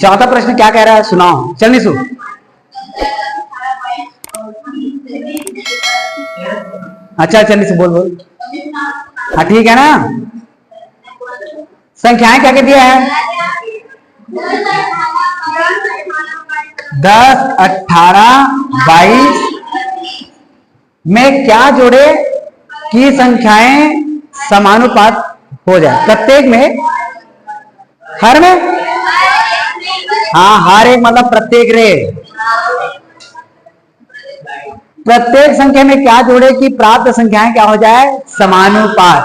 चौथा प्रश्न क्या कह रहा है सुनाओ। चल निशु। अच्छा चल निशु बोल बोल। हाँ ठीक है ना। संख्याएं क्या क्या दिया है? 10, 18, 22 में क्या जोड़े कि संख्याएं समानुपात हो जाए? प्रत्येक में, हर में, हाँ हर एक मतलब प्रत्येक रे। प्रत्येक संख्या में क्या जोड़े कि प्राप्त संख्याएं क्या हो जाए? समानुपात।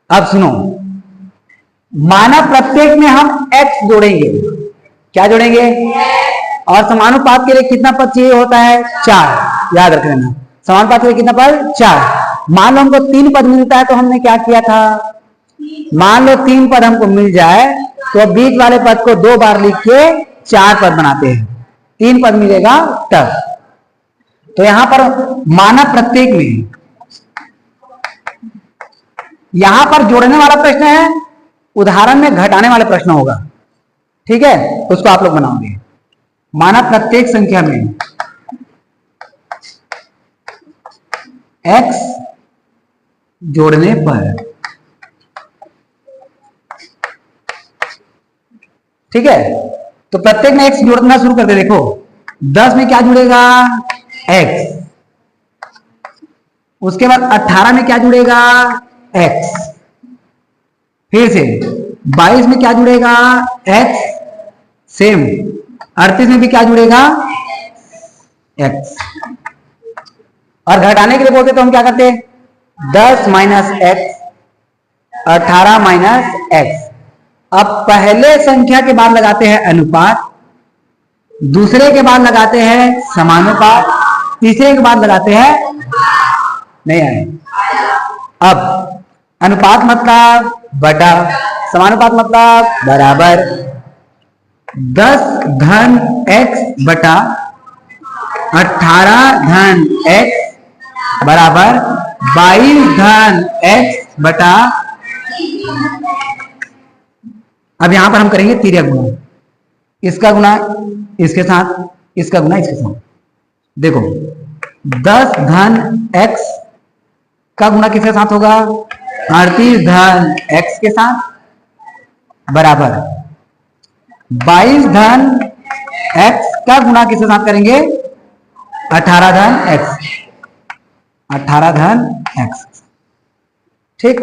अब सुनो, माना प्रत्येक में हम x जोड़ेंगे। क्या जोड़ेंगे? और समानुपात के लिए कितना पद चाहिए होता है? 4। याद रख लेना, समानुपात के लिए कितना पद? 4। मान लो हमको 3 पद मिलता है तो हमने क्या किया था? मान लो 3 पद हमको मिल जाए तो बीच वाले पद को 2 बार लिख के 4 पद बनाते हैं। 3 पद मिलेगा तब। तो यहां पर माना प्रत्येक में, यहां पर जोड़ने वाला प्रश्न है, उदाहरण में घटाने वाले प्रश्न होगा। ठीक है, उसको आप लोग बनाओगे। माना प्रत्येक संख्या में x जोड़ने पर, ठीक है, तो प्रत्येक में x जोड़ना शुरू कर दे। देखो 10 में क्या जुड़ेगा? x। उसके बाद 18 में क्या जुड़ेगा? x। फिर से 22 में क्या जुड़ेगा? x। सेम 38 में भी क्या जुड़ेगा? x। और घटाने के लिए बोलते तो हम क्या करते? 10 माइनस x, 18 माइनस x। अब पहले संख्या के बाद लगाते हैं अनुपात, दूसरे के बाद लगाते हैं समानुपात, तीसरे के बाद लगाते हैं, नहीं आए। अब अनुपात मतलब बटा, समानुपात मतलब बराबर। 10 धन x बटा 18 धन x बराबर 22 धन x बटा। अब यहां पर हम करेंगे तिर्यक गुणा। इसका गुणा इसके साथ, इसका गुणा इसके साथ। देखो 10 धन x का गुणा किसके साथ होगा? 38 धन x के साथ बराबर 22 धन x का गुणा किसके साथ करेंगे? 18 धन x, 18 धन x। ठीक,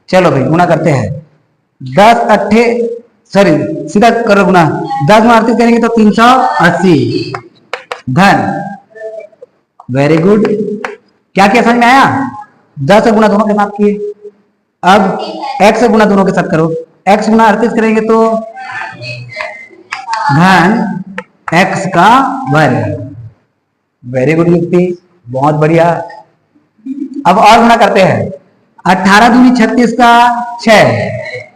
चलो भाई गुणा करते हैं। 10 अट्ठे, सॉरी सीधा करो गुणा। 10 में 38 करेंगे तो 380 धन, वेरी गुड। क्या क्या समझ में आया? 10 से गुणा दोनों के साथ किए। अब x से गुणा दोनों के साथ करो। x गुणा 38 करेंगे तो धन x का वर्ग। वेरी गुड युक्ति, बहुत बढ़िया। अब और गुणा करते हैं। 18 दूनी 36 का 6,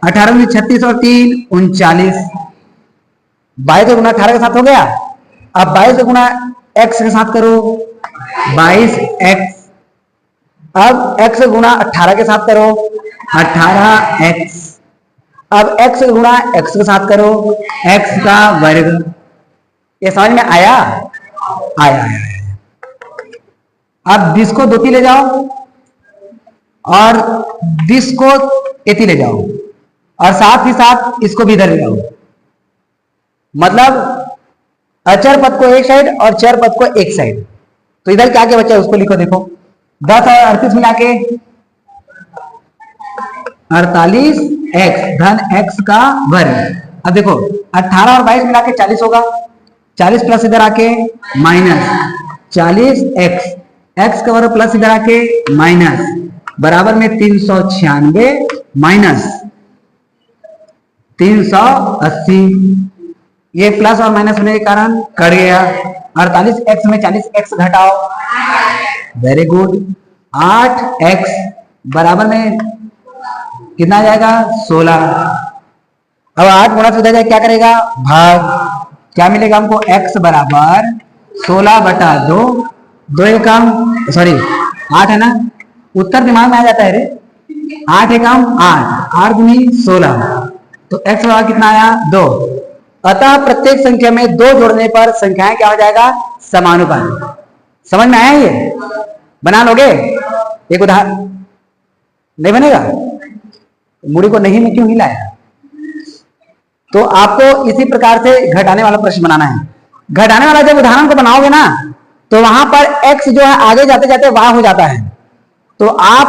18 दूनी 36 और 3 39। 22 गुणा 18 के साथ हो गया। अब 22 गुणा x के साथ करो, 22x। अब x गुणा 18 के साथ करो, 18x। अब x गुणा x के साथ करो, x का वर्ग। ये समझ में आया? आया, आया। अब 20 को 2 ले जाओ और 20 को 1 ले जाओ, और साथ ही साथ इसको भी इधर ले जाओ। मतलब अचर पद को एक साइड और चर पद को एक साइड। तो इधर क्या क्या बचा उसको लिखो। देखो 10 और 38 मिला के 48x धन x का वर्ग। अब देखो 18 और 22 मिला के 40 होगा। 40 प्लस इधर आके माइनस 40x, x का वर्ग प्लस इधर आके माइनस, बराबर में 396 माइनस 380। ये प्लस और माइनस होने के कारण कट गया। 48x में 40x घटाओ, वेरी गुड। 8x बराबर में कितना आ जाएगा? 16। अब 8 गुणा से जाए क्या करेगा? भाग। क्या मिलेगा हमको? x बराबर 16 बटा 2। 2 एकम, सॉरी 8 है ना, उत्तर दिमाग में आ जाता है रे। 8 एकम 8, 8 दूनी 16, तो x बराबर कितना आया? 2। अतः प्रत्येक संख्या में 2 जोड़ने पर संख्याएं क्या हो जाएगा, समानुपाती। समझ में आया ये? बना लोगे? एक उदाहरण नहीं बनेगा? मुड़ी को नहीं में क्यों हिलाया? तो आपको इसी प्रकार से घटाने वाला प्रश्न बनाना है। घटाने वाला जब उदाहरण को बनाओगे ना, तो वहां पर x जो है आगे जाते जाते y हो जाता है। तो आप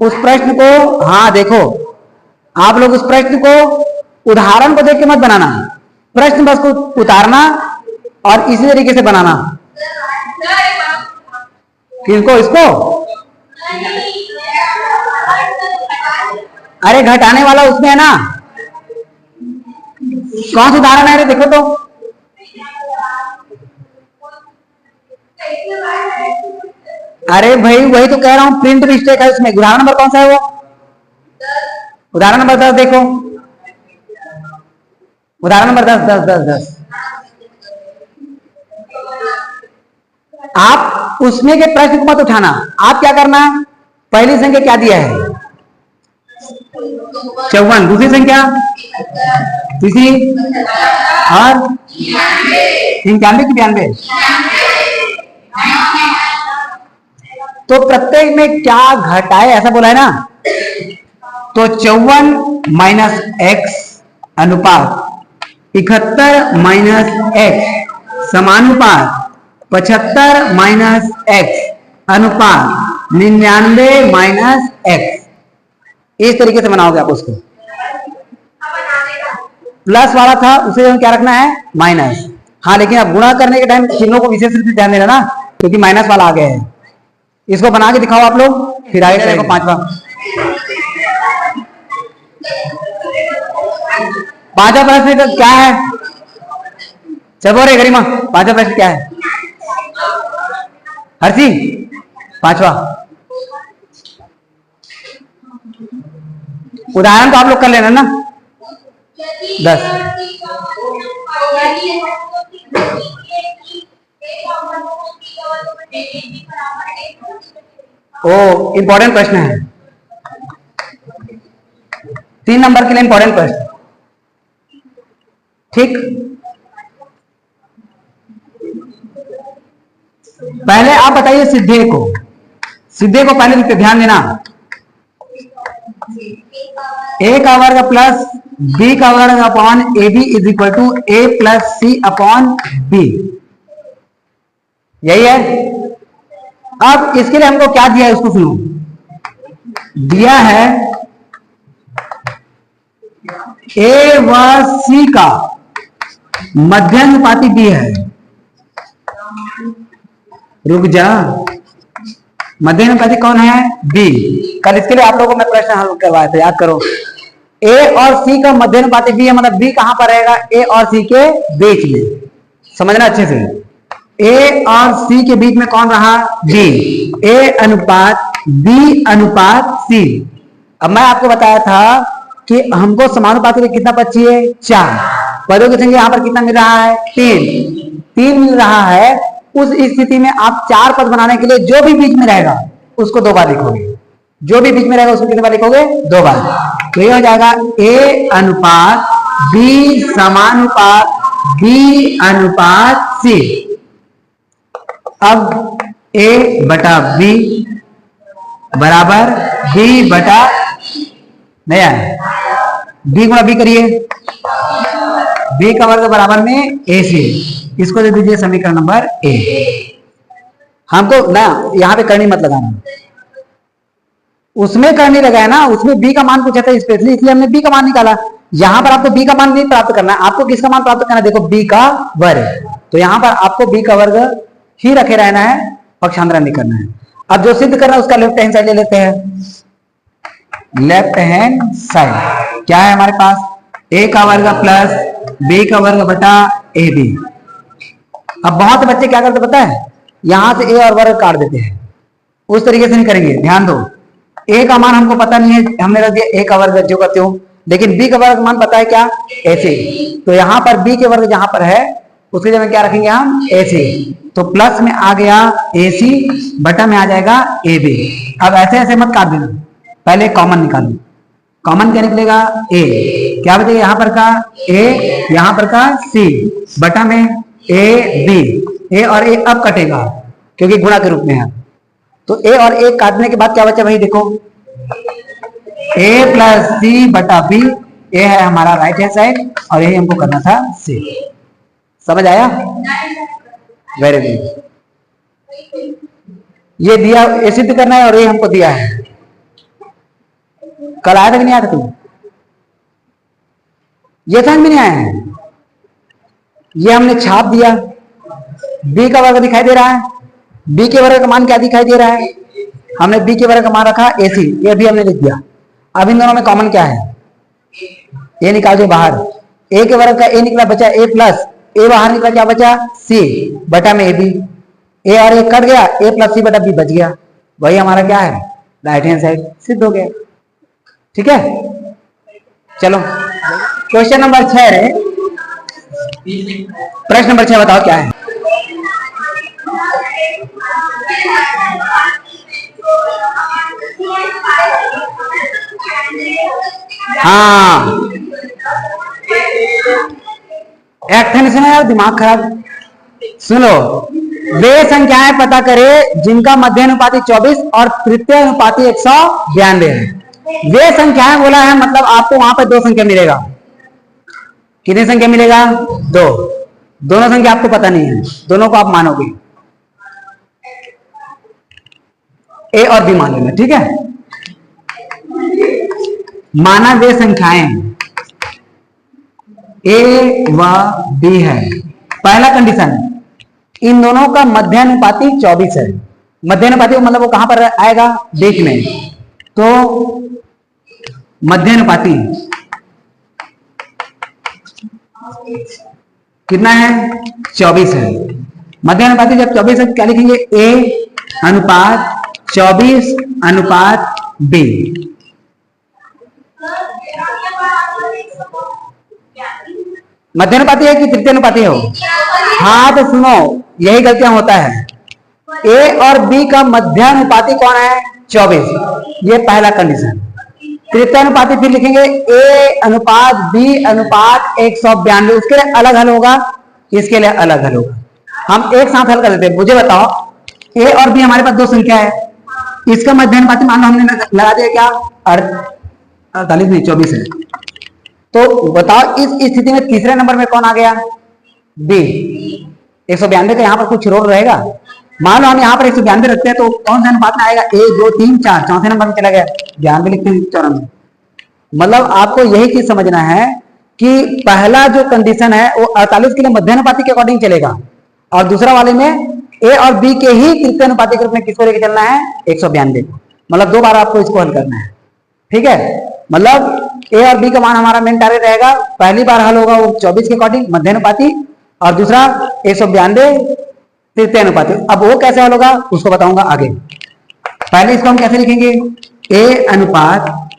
उस प्रश्न को, हाँ देखो, आप लोग उस प्रश्न को उदाहरण को देख के मत बनाना, प्रश्न बस को उतारना और इसी तरीके से बनाना। किसको? इसको? अरे घटाने वाला उसमें है ना, कौन सा उदाहरण है? देखो तो, अरे भाई वही तो कह रहा हूं, प्रिंट मिस्टेक है उसमें। उदाहरण नंबर कौन सा है वो? उदाहरण नंबर 10 देखो, उदाहरण नंबर 10। आप उसमें के प्रश्न को मत उठाना, आप क्या करना, पहली संख्या क्या दिया है? 54। दूसरी संख्या? तीसरी? और 93 की 92? तो प्रत्येक में क्या घटाए ऐसा बोला है ना। तो 54 माइनस एक्स अनुपात 71 माइनस एक्स समानुपात 75 माइनस एक्स अनुपात 99 माइनस एक्स। इस तरीके से बनाओगे आप उसको। प्लस वाला था उसे हम क्या रखना है, माइनस। हाँ लेकिन अब गुणा करने के टाइम चिन्हों को विशेष रूप से ध्यान देना ना, क्योंकि माइनस वाला आ गया है। इसको बना के दिखाओ आप लोग, फिर आगे देखो पांचवा प्रश्न क्या है? चलो रे गरिमा, पांचवा प्रश्न क्या है? हर्षी पांचवा उदाहरण तो आप लोग कर लेना ना। 10 ओ इंपॉर्टेंट प्रश्न है, 3 नंबर के लिए इंपॉर्टेंट प्रश्न। ठीक, पहले आप बताइए सीधे को पहले लिखते, ध्यान देना। ए का वर्ग प्लस बी का वर्ग upon A B is equal to A plus C upon B, यही है। अब इसके लिए हमको क्या दिया है उसको सुनो, दिया है ए व सी का मध्यानुपाती बी है। रुक जा, मध्यानुपाती कौन है? बी। कल इसके लिए आप लोगों को मैं प्रश्न हल करवाया था, याद करो। ए और सी का मध्यानुपाती बी है, मतलब बी कहां पर रहेगा? ए और सी के बीच में। समझना अच्छे से, ए और सी के बीच में कौन रहा? बी। ए अनुपात बी अनुपात सी। अब मैं आपको बताया था कि हमको समानुपाती में कितना पद चाहिए? 4 पदों की संख्या। यहां पर कितना मिल रहा है? 3 मिल रहा है। उस स्थिति में आप 4 पद बनाने के लिए जो भी बीच में रहेगा उसको 2 बार लिखोगे। जो भी बीच में रहेगा उसको कितने बार लिखोगे? 2 बार। तो ये हो जाएगा ए अनुपात बी समानुपात बी अनुपात सी। अब ए बटा बी बराबर बी बटा, नहीं आया, बी गुणा बी करिए, बी का वर्ग बराबर में ए सी। इसको दे दीजिए समीकरण नंबर ए। हमको ना यहां पे करनी मत लगाना, उसमें करनी लगाया ना, उसमें बी का मान पूछा था स्पेशली, इसलिए हमने बी का मान निकाला। यहां पर आपको बी का मान नहीं प्राप्त करना है, आपको किसका मान प्राप्त करना है? देखो बी का वर्ग। तो यहां पर आपको बी का वर्ग ही रखे रहना है, पक्षांतर नहीं करना है। अब जो सिद्ध करना है उसका लेफ्ट हैंड साइड ले लेते हैं। लेफ्ट हैंड साइड क्या है हमारे पास? ए का वर्ग प्लस बी का वर्ग बटा ए बी। अब बहुत से बच्चे क्या करते पता है, यहां से ए और वर्ग काट देते हैं, उस तरीके से नहीं करेंगे। ध्यान दो, ए का मान हमको पता नहीं है, हमने रख दिया ए का वर्ग जो करते हो, लेकिन बी का वर्ग मान पता है क्या? ऐसे। तो यहां पर बी के वर्ग जहां पर है उसके जगह क्या रखेंगे हम? ऐसे। तो प्लस में आ गया ए सी, बटा में आ जाएगा ए बी। अब ऐसे ऐसे मत काट देना, पहले कॉमन निकालो। कॉमन क्या निकलेगा? ए। क्या बचेगा यहाँ पर का ए, यहाँ पर का सी, बटा में ए बी। ए और ए अब कटेगा क्योंकि गुणा के रूप में है। तो ए और ए काटने के बाद क्या बचा भाई, देखो ए प्लस सी बटा बी। ए है हमारा राइट हैंड साइड और यही हमको करना था सी। समझ आया? Very good. ये दिया, ये सिद्ध करना है और ये हमको दिया है। कल आया था कि नहीं आया था तुम? ये समझ में नहीं आया है? ये हमने छाप दिया, बी का वर्ग दिखाई दे रहा है, बी के वर्ग का मान क्या दिखाई दे रहा है, हमने बी के वर्ग का मान रखा AC, ये भी हमने लिख दिया। अब इन दोनों में कॉमन क्या है, ए निकाल दो बाहर, ए के वर्ग का ए निकला बचा ए प्लस ए, बाहर निकला क्या बचा सी बटा में ए बी। ए और ए कट गया, ए प्लस सी बटा बी बच गया, वही हमारा क्या है राइट हैंड साइड, सिद्ध हो गया। ठीक है, चलो क्वेश्चन नंबर 6 है, प्रश्न नंबर 6 बताओ क्या है। हाँ, एक्शन यार, दिमाग खराब। सुनो, वे संख्याएं पता करें जिनका मध्यानुपाती 24 और तृतीय अनुपाती 192 है। वे संख्याएं बोला है, मतलब आपको वहां पर दो संख्या मिलेगा। कितनी संख्या मिलेगा? दो। दोनों संख्या आपको पता नहीं है, दोनों को आप मानोगे, ए और बी मान लेना। ठीक है, माना वे संख्याएं ए व बी है। पहला कंडीशन, इन दोनों का मध्यानुपाती 24 है। मध्यानुपाती मतलब वो कहां पर आएगा, बीच में। तो मध्यानुपाती कितना है? 24 है। मध्यानुपाती जब 24 है, क्या लिखेंगे? ए अनुपात 24 अनुपात बी। मध्यानुपाती है कि तृतीय अनुपाती हो? हाँ, तो सुनो, यही गलतियां होता है। ए और बी का मध्यानुपाती कौन है? 24। ये पहला कंडीशन। तृतीय अनुपाती फिर लिखेंगे ए अनुपात बी अनुपात 192। उसके लिए अलग हल होगा, इसके लिए अलग हल होगा। हम एक साथ हल कर देते हैं। मुझे बताओ, ए और बी हमारे पास दो संख्या है, इसका मध्यानुपाती मान लो हमने लगा दिया क्या? 48 नहीं 24 है। तो बताओ इस स्थिति में तीसरे नंबर में कौन आ गया? बी। 192 का यहाँ पर कुछ रोल रहेगा? मान लो हम यहाँ पर 192 रखते हैं, तो कौन सा अनुपात में आएगा? 1 2 3 4, चौथे नंबर में चला गया। 92 लिखते हैं 94। मतलब आपको यही चीज समझना है कि पहला जो कंडीशन है वो 48 के लिए मध्यानुपाती के अकॉर्डिंग चलेगा, और दूसरा वाले में ए और बी के ही तृतीय अनुपाती के रूप में किसको लेके चलना है? 192। मतलब दो बार आपको इसको हल करना है। ठीक है, मतलब ए और बी का मान हमारा मेन टारगेट रहेगा। पहली बार हल होगा वो 24 के अकॉर्डिंग मध्यानुपाती, और दूसरा 192 तृतीय अनुपाती। अब वो कैसे हल होगा उसको बताऊंगा आगे। पहले इसको हम कैसे लिखेंगे? ए अनुपात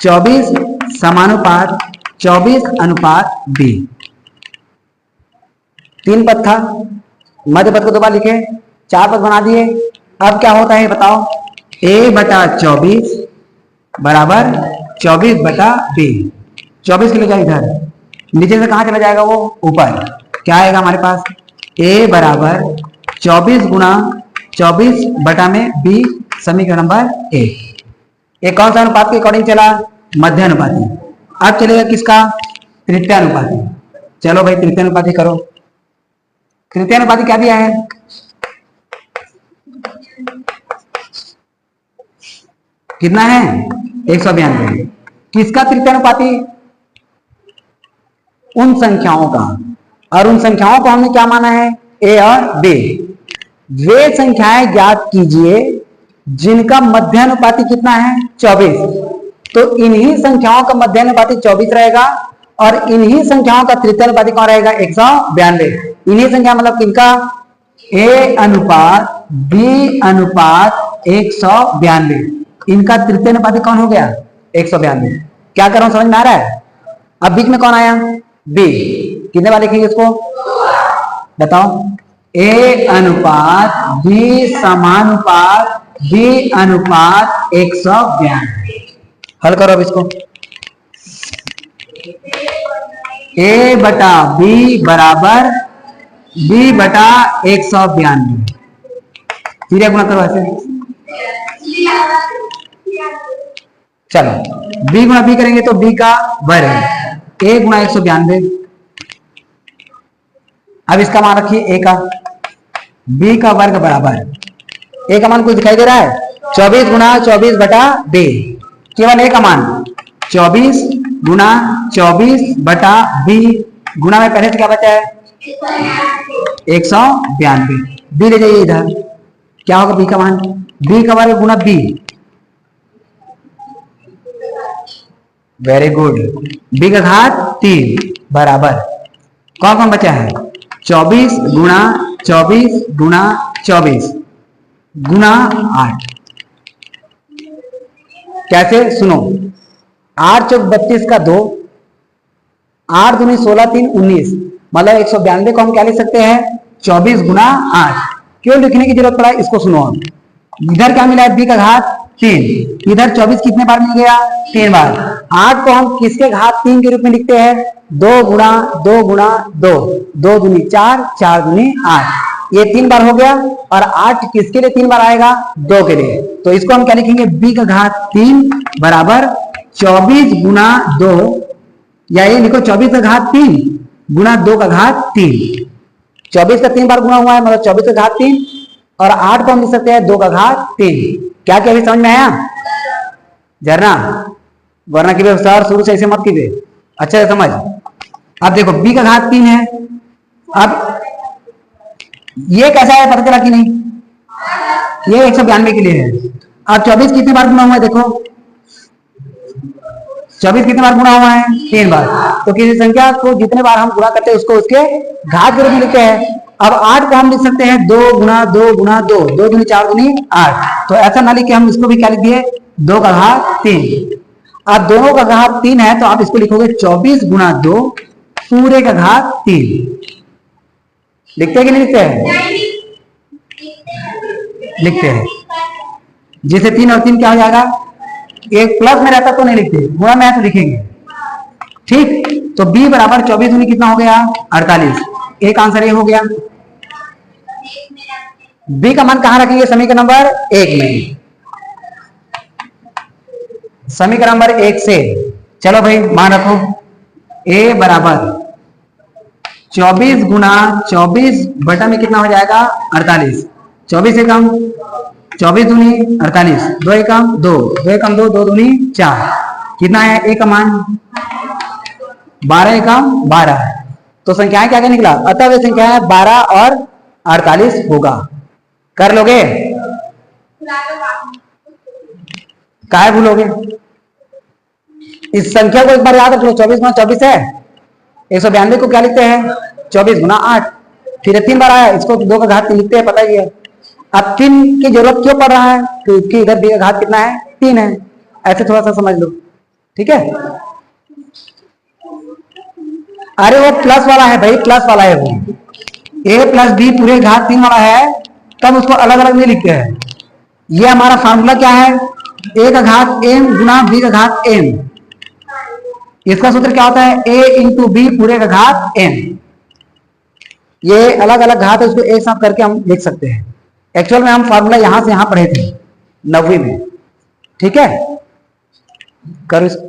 24 समानुपात 24 अनुपात बी। 3 पद था, मध्य पद को 2 बार लिखे, 4 पद बना दिए। अब क्या होता है बताओ? ए बटा 24 बराबर 24 बटा बी। 24 के लिए जाए इधर, नीचे से कहां चला जाएगा वो? ऊपर। क्या आएगा हमारे पास? ए बराबर 24 गुणा 24 बटा में बी, समीकरण नंबर 1। एक कौन सा अनुपात के अकॉर्डिंग चला? मध्यानुपाती। अब चलेगा किसका? तृतीय अनुपाती। चलो भाई तृतीय अनुपाती करो। तृतीय अनुपाती क्या दिया है? कितना है? 192। किसका तृतीय अनुपाती? उन संख्याओं का, और उन संख्याओं को हमने क्या माना है? ए और बी। वे संख्याएं ज्ञात कीजिए जिनका मध्यानुपाती कितना है? 24। तो इन्हीं संख्याओं का मध्यानुपाती 24 रहेगा, और इन्हीं संख्याओं का तृतीय अनुपाती कौन रहेगा? 192। इन्हीं संख्या मतलब किनका? ए अनुपात बी अनुपात 192। इनका तृतीय अनुपाती कौन हो गया? 192। क्या कर रहा हूं, समझ में आ रहा है? अब बीच में कौन आया? बी। कितने बार लिखेंगे इसको बताओ? ए अनुपात बी समानुपात बी अनुपात 192। हल करो अब इसको। a बटा b बराबर b बटा 192। सीधे गुना करो ऐसे। चलो b गुना b करेंगे तो b का वर्ग, a गुना 192। अब इसका मान रखिए a का, b का वर्ग बराबर, a का मान कुछ दिखाई दे रहा है, 24 गुना 24 बटा b, केवल a का मान 24 गुना 24 बटा b, गुना में पहले से क्या बचा है 192। b ले जाइए इधर, क्या होगा b का मान, b का वर्ग गुना b, वेरी गुड, b का घात 3 बराबर कौन कौन बचा है 24 गुना 24 गुना 24 गुना 8। कैसे सुनो, 8 चौक 32 का 2, 8 दूनी 16 3 19, मतलब 192 को हम क्या लिख सकते हैं 24 गुना 8। क्यों लिखने की जरूरत पड़ा इसको सुनो। इधर क्या मिला है b का घात 3, इधर 24 कितने बार मिल गया 3 बार। 8 को हम किसके घात 3 के रूप में लिखते हैं 2 गुना 2 गुना 2, 2 दूनी 4, 4 दूनी 8, ये 3 बार हो गया। और 8 किसके लिए 3 बार आएगा 2 के लिए, तो इसको हम क्या लिखेंगे b का घात 3 बराबर 24 गुना 2, या ये लिखो 24 का घात 3 गुना 2 का घात 3। 24 का 3 बार गुना हुआ है मतलब 24 का घात 3, और 8 को हम लिख सकते हैं 2 का घात 3। क्या क्या अभी समझ में आया झरना, वरना की सर शुरू से ऐसे मत कीजिए, अच्छा है समझ। अब देखो b का घात 3 है, अब ये कैसा है पता चला कि नहीं, ये 192 के लिए है। अब 24 कितनी बार गुना हुआ है देखो, 24 कितने बार गुना हुआ है 3 बार, तो किसी संख्या को जितने बार हम गुना करते हैं उसको उसके घात के रूप में लिखते हैं। अब 8 को हम लिख सकते हैं 2 गुना 2 गुना 2, 2 दूनी 4 दूनी 8, तो ऐसा ना लिखे हम इसको भी क्या लिख दिए 2 का घात 3। अब दोनों का घात 3 है तो आप इसको लिखोगे 24 गुना 2 पूरे का घात 3। लिखते हैं कि नहीं लिखते हैं, लिखते हैं। जिसे 3 और 3 क्या हो जाएगा, एक प्लस में रहता तो नहीं लिखते, गुणा में है तो लिखेंगे, ठीक। तो b बराबर 24 दूनी कितना हो गया 48, एक आंसर ये हो गया। b का मान कहां रखेंगे समीकरण नंबर 1 में, समीकरण नंबर 1 से। चलो भाई मान रखो a बराबर 24 गुना 24 बटा में कितना हो जाएगा 48, 24 से कम 24 दूनी 48, 2 एकम 2, 2 एकम 2, 2 दूनी 4, कितना है a का मान 12 एकम 12, तो संख्याएं क्या क्या निकला, अतः वे संख्याएं 12 और 48 होगा। कर लोगे, काय भूलोगे, इस संख्या को एक बार याद रख लो, 24 गुना 24 है, 192 को क्या लिखते हैं 24 गुना 8, फिर 3 बार आया इसको 2 का घात 3 लिखते हैं, पता ही है। अब 3 की जरूरत क्यों पड़ रहा है, क्योंकि इधर b का घात कितना है 3 है, ऐसे थोड़ा सा समझ लो, ठीक है। अरे वो प्लस वाला है भाई, प्लस वाला है वो, a प्लस b पूरे घात 3 वाला है, तब उसको अलग अलग नहीं लिखते हैं। ये हमारा फार्मूला क्या है, a का घात m गुना b का घात m, इसका सूत्र क्या होता है a इंटू बी पूरे का घात m। ये अलग अलग घात है, उसको एक साथ करके हम लिख सकते हैं। एक्चुअल में हम फार्मूला यहां से यहां पढ़े थे 9वीं में, ठीक है। करो इसको।